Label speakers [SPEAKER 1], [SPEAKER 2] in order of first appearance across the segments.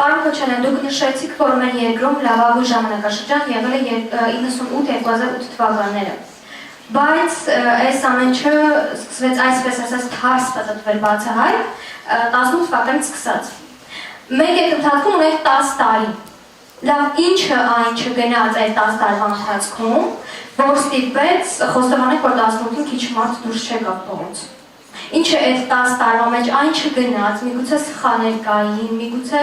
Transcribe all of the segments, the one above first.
[SPEAKER 1] Պարոն Քոչարյան, դուք նշեցիք, որ մեր երկրում լավագույն ժամանակաշրջան եղել է 98-2008 թվականները։ Բայց այս ամենը սկսվեց այսպես ասած թարս պատտվել բացահայտ 18 թվականից սկսած։ Մենք այդ ընթացքում ունենք 10 տարի։ Լավ, ինչը այն չգնաց այդ 10 տարվա ընթացքում, որ ստիպեց խոստովանենք, որ 18-ին քիչ մարդ դուրս չեկավ փողոց։ Ինչը այդ 10 տարվա մեջ այն չգնաց, միգուցե սխալներ կային, միգուցե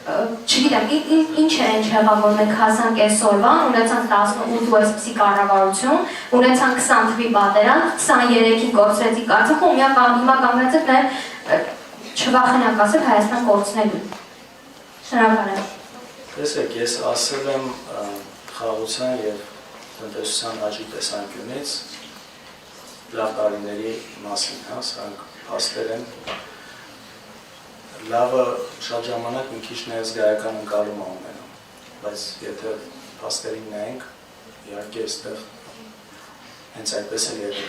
[SPEAKER 1] չգիտեմ, ինչ է այն եղավ, որ մենք հասանք այսօրվան, ունեցանք 18 այսպիսի կառավարություն, ունեցանք 20 թվի պատերազմ, 23-ին կորցրեցինք Արցախը, ու հիմա կանգնած եք նաև չվախենանք ասել Հայաստան կորցնելու։ Շնորհակալ եմ։
[SPEAKER 2] Տեսեք, ես ասել եմ խաղաղության և տնտեսության աճի տեսանկյունից լավ տարիների մասին, սրանք փաստեր են։ Լավը շատ ժամանակ մի քիչ նաև զգայական ընկալում ունենում, բայց եթե փաստերին նայենք, իհարկե այստեղ հենց այդպես էլ եղել է։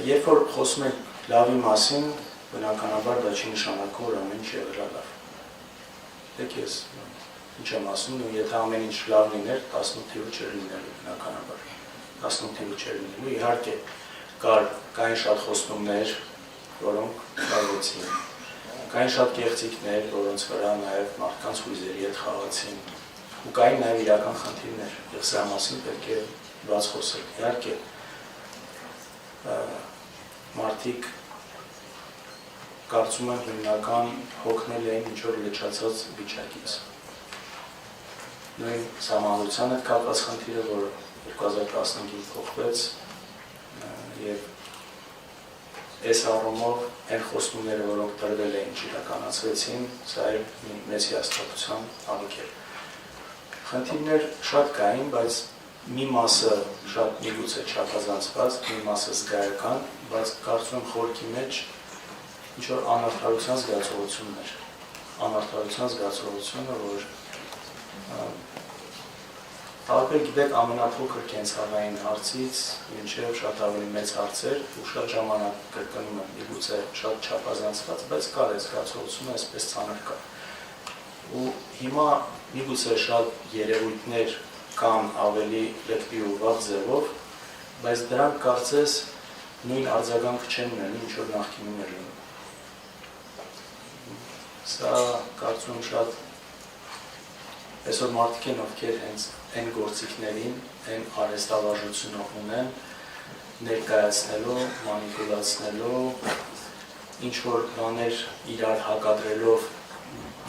[SPEAKER 2] Երբ որ խոսում ենք լավի մասին, բնականաբար դա չի նշանակում, որ ամեն ինչ եղել է լավ։ Դեք ես ինչ եմ ասում, եթե ամեն ինչ լավ լիներ, 18 թիվը չէր լինելու բնականաբար, 18 թիվը չէր լինելու, իհարկե կային շատ խոստումներ, որոնք կատարվեցին, կային շատ կեղծիքներ, որոնց վրա նաև մարդկանց հույզերի հետ խաղացին, ու կային նաև իրական խնդիրներ, և սրա մասին պետք է բաց խոսել, իհարկե մարդիկ կարծում եմ հիմնական հոգնել էին ինչ-որ լճացած վիճակից։ Նույն սահմանության հետ կապված խնդիրը, որ 2015-ին փոխվեց և այս առումով այն խոստումները, որոնք տրվել էին, չիրականացվեցին, սա էլ մեծ հիասթափության ալիք էր։ Խնդիրներ շատ կային, բայց մի մասը շատ միգուցե չափազանցված, մի մասը զգայական, բայց կարծում եմ խորքի մեջ ինչ-որ անարդարության զգացողությունն էր, անարդարության զգացողությունը, որ տարբեր գիտեք ամենափոքր կենցաղային հարցից մինչև շատ ավելի մեծ հարցեր ու շատ ժամանակ կրկնում եմ, միգուցե շատ չափազանցված, բայց կար այս զգացողությունը այսպես ծանր կա։ Ու հիմա միգուցե շատ երևույթներ կան ավելի լեփի ու վաղ ձևով, բայց դրանք կարծես նույն արձագանք չեն ունենում, ինչ որ նախկինում էր լինում։ Սա կարծում եմ շատ այսօր մարդիկ են, ովքեր հենց այն գործիքներին, այն արհեստավարժությունը ունեն ներկայացնելու, մանիպուլացնելու, ինչ-որ բաներ իրար հակադրելով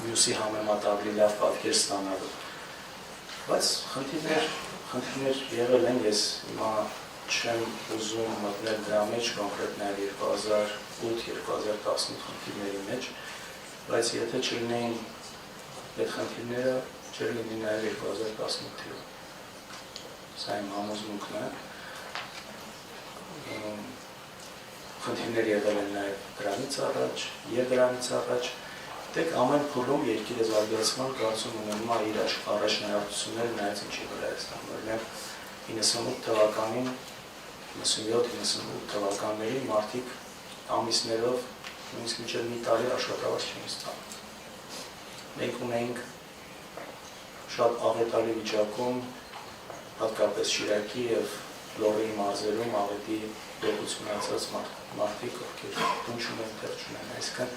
[SPEAKER 2] մյուսի համեմատ ավելի լավ պատկեր ստանալու։ Բայց խնդիրներ եղել են, ես հիմա չեմ ուզում մտնել դրա մեջ, կոնկրետ նաև 2008-2018 խնդիրների մեջ, բայց եթե չլինեին այդ խնդիրները, չէր լինի նաև 2018 թիվը։ Սա իմ համոզմունքն է։ Խնդիրներ եղել են նաև դրանից առաջ և դրանից առաջ։ Դեք ամեն փուլում երկիրը զարգացման կարծում ունենում է իր առաջնահերթությունները նայած ինչի վրա է ստանում։ Օրինակ 98 թվականին, 97-98 թվականներին մարդիկ ամիսներով նույնիսկ մինչև մի տարի աշխատավարձ չէին ստանում։ Մենք ունեինք շատ աղետալի վիճակում, հատկապես Շիրակի և Լոռիի մարզերում աղետի դողություն ունեցած մարդիկ, ովքեր տուն չունեն, տեղ չունեն, այսինքն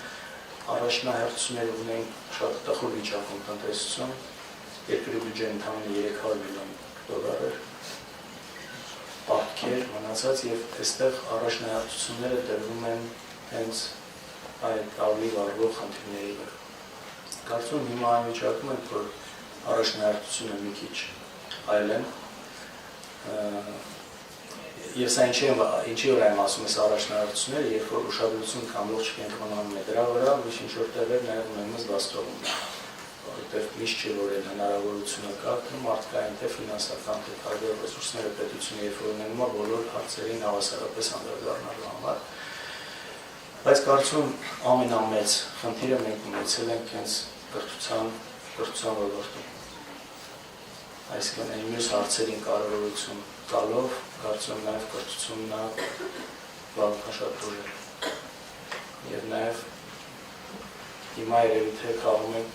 [SPEAKER 2] առաջնահերթություններ ունեինք շատ տխուր վիճակում տնտեսություն, երկրի բյուջեն ընդամենը 300 միլիոն դոլար էր, պարտքեր մնացած և այստեղ առաջնահերթությունները դրվում են հենց այդ ավելի վառվող խնդիրների վրա։ Կարծում հիմա այն վիճակում ենք, որ առաջնահերթությունը մի քիչ այլ են, և սա ինչի որ եմ ասում ես առաջնահերթությունները, երբ որ ուշադրություն կամ ողջ կենտրոնանում է դրա վրա, ինչ-որ տեղեր նաև ունենումս դաստողում է, որովհետև միշտ չէ, որ այն հնարավորությունը կա, թե մարդկային, թե ֆինանսական, թե տարբեր ռեսուրսները պետությունը երբ որ ունենում է բոլոր հարցերին հավասարապես անդրադառնալու համար, բայց կարծում ամենամեծ խնդիրը մենք ունեցել ենք հենց կրթության ոլորտում։ Այսինքն այն մյուս հարցերին կարևորություն տալով, կարծում նաև կրթությունն է բավական շատ ուժեղ։ Եվ նաև Հիմա երևի թե կարում ենք